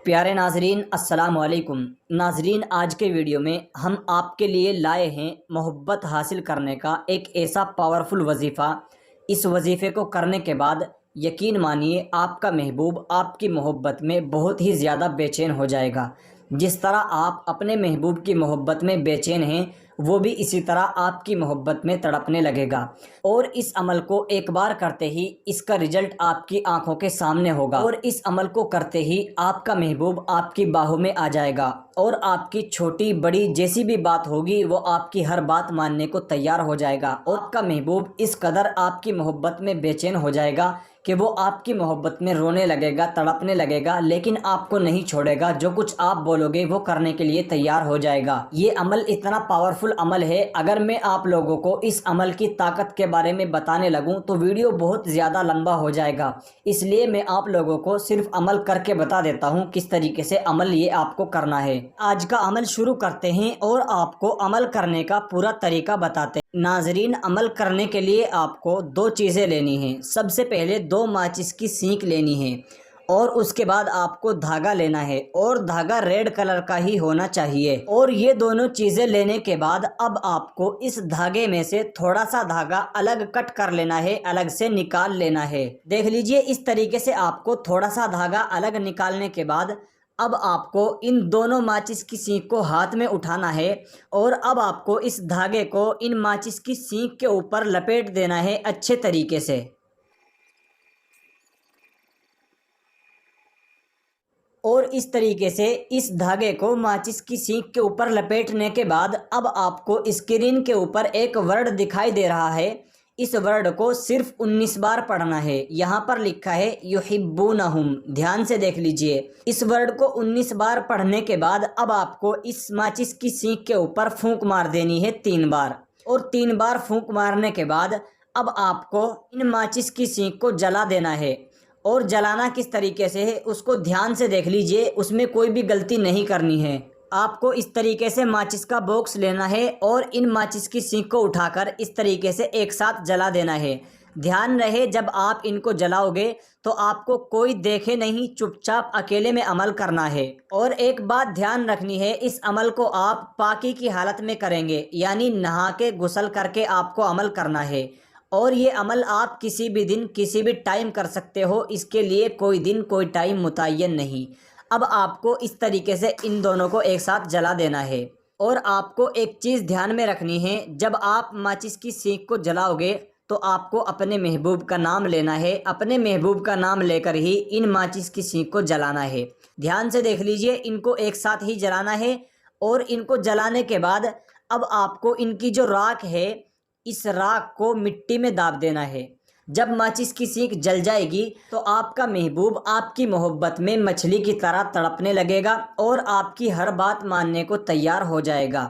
پیارے ناظرین السلام علیکم۔ ناظرین، آج کے ویڈیو میں ہم آپ کے لیے لائے ہیں محبت حاصل کرنے کا ایک ایسا پاورفل وظیفہ۔ اس وظیفے کو کرنے کے بعد یقین مانیے آپ کا محبوب آپ کی محبت میں بہت ہی زیادہ بے چین ہو جائے گا۔ جس طرح آپ اپنے محبوب کی محبت میں بے چین ہیں، وہ بھی اسی طرح آپ کی محبت میں تڑپنے لگے گا، اور اس عمل کو ایک بار کرتے ہی اس کا رزلٹ آپ کی آنکھوں کے سامنے ہوگا، اور اس عمل کو کرتے ہی آپ کا محبوب آپ کی باہوں میں آ جائے گا، اور آپ کی چھوٹی بڑی جیسی بھی بات ہوگی وہ آپ کی ہر بات ماننے کو تیار ہو جائے گا، اور آپ کا محبوب اس قدر آپ کی محبت میں بے چین ہو جائے گا کہ وہ آپ کی محبت میں رونے لگے گا، تڑپنے لگے گا، لیکن آپ کو نہیں چھوڑے گا۔ جو کچھ آپ بولو گے وہ کرنے کے لیے تیار ہو جائے گا۔ یہ عمل اتنا پاورفل عمل ہے، اگر میں آپ لوگوں کو اس عمل کی طاقت کے بارے میں بتانے لگوں تو ویڈیو بہت زیادہ لمبا ہو جائے گا، اس لیے میں آپ لوگوں کو صرف عمل کر کے بتا دیتا ہوں کس طریقے سے عمل یہ آپ کو کرنا ہے۔ آج کا عمل شروع کرتے ہیں اور آپ کو عمل کرنے کا پورا طریقہ بتاتے ہیں۔ ناظرین، عمل کرنے کے لیے آپ کو دو چیزیں لینی ہیں۔ سب سے پہلے دو ماچس کی سینک لینی ہے، اور اس کے بعد آپ کو دھاگا لینا ہے، اور دھاگا ریڈ کلر کا ہی ہونا چاہیے۔ اور یہ دونوں چیزیں لینے کے بعد اب آپ کو اس دھاگے میں سے تھوڑا سا دھاگا الگ کٹ کر لینا ہے، الگ سے نکال لینا ہے۔ دیکھ لیجئے، اس طریقے سے آپ کو تھوڑا سا دھاگا الگ نکالنے کے بعد اب آپ کو ان دونوں ماچس کی سینک کو ہاتھ میں اٹھانا ہے، اور اب آپ کو اس دھاگے کو ان ماچس کی سینک کے اوپر لپیٹ دینا ہے اچھے طریقے سے۔ اور اس طریقے سے اس دھاگے کو ماچس کی سینک کے اوپر لپیٹنے کے بعد اب آپ کو اسکرین کے اوپر ایک ورڈ دکھائی دے رہا ہے۔ اس ورڈ کو صرف 19 بار پڑھنا ہے۔ یہاں پر لکھا ہے یحبونہم، دھیان سے دیکھ لیجئے۔ اس ورڈ کو 19 بار پڑھنے کے بعد اب آپ کو اس ماچس کی سینک کے اوپر پھونک مار دینی ہے 3 بار، اور 3 بار پھونک مارنے کے بعد اب آپ کو ان ماچس کی سینک کو جلا دینا ہے۔ اور جلانا کس طریقے سے ہے اس کو دھیان سے دیکھ لیجئے، اس میں کوئی بھی غلطی نہیں کرنی ہے۔ آپ کو اس طریقے سے ماچس کا باکس لینا ہے اور ان ماچس کی سینک کو اٹھا کر اس طریقے سے ایک ساتھ جلا دینا ہے۔ دھیان رہے جب آپ ان کو جلاؤ گے تو آپ کو کوئی دیکھے نہیں، چپ چاپ اکیلے میں عمل کرنا ہے۔ اور ایک بات دھیان رکھنی ہے، اس عمل کو آپ پاکی کی حالت میں کریں گے، یعنی نہا کے غسل کر کے آپ کو عمل کرنا ہے۔ اور یہ عمل آپ کسی بھی دن کسی بھی ٹائم کر سکتے ہو، اس کے لیے کوئی دن کوئی ٹائم متعین نہیں۔ اب آپ کو اس طریقے سے ان دونوں کو ایک ساتھ جلا دینا ہے۔ اور آپ کو ایک چیز دھیان میں رکھنی ہے، جب آپ ماچس کی سینک کو جلاؤ گے تو آپ کو اپنے محبوب کا نام لینا ہے، اپنے محبوب کا نام لے کر ہی ان ماچس کی سینک کو جلانا ہے۔ دھیان سے دیکھ لیجئے، ان کو ایک ساتھ ہی جلانا ہے، اور ان کو جلانے کے بعد اب آپ کو ان کی جو راکھ ہے، اس راکھ کو مٹی میں داب دینا ہے۔ جب ماچس کی سینک جل جائے گی تو آپ کا محبوب آپ کی محبت میں مچھلی کی طرح تڑپنے لگے گا، اور آپ کی ہر بات ماننے کو تیار ہو جائے گا۔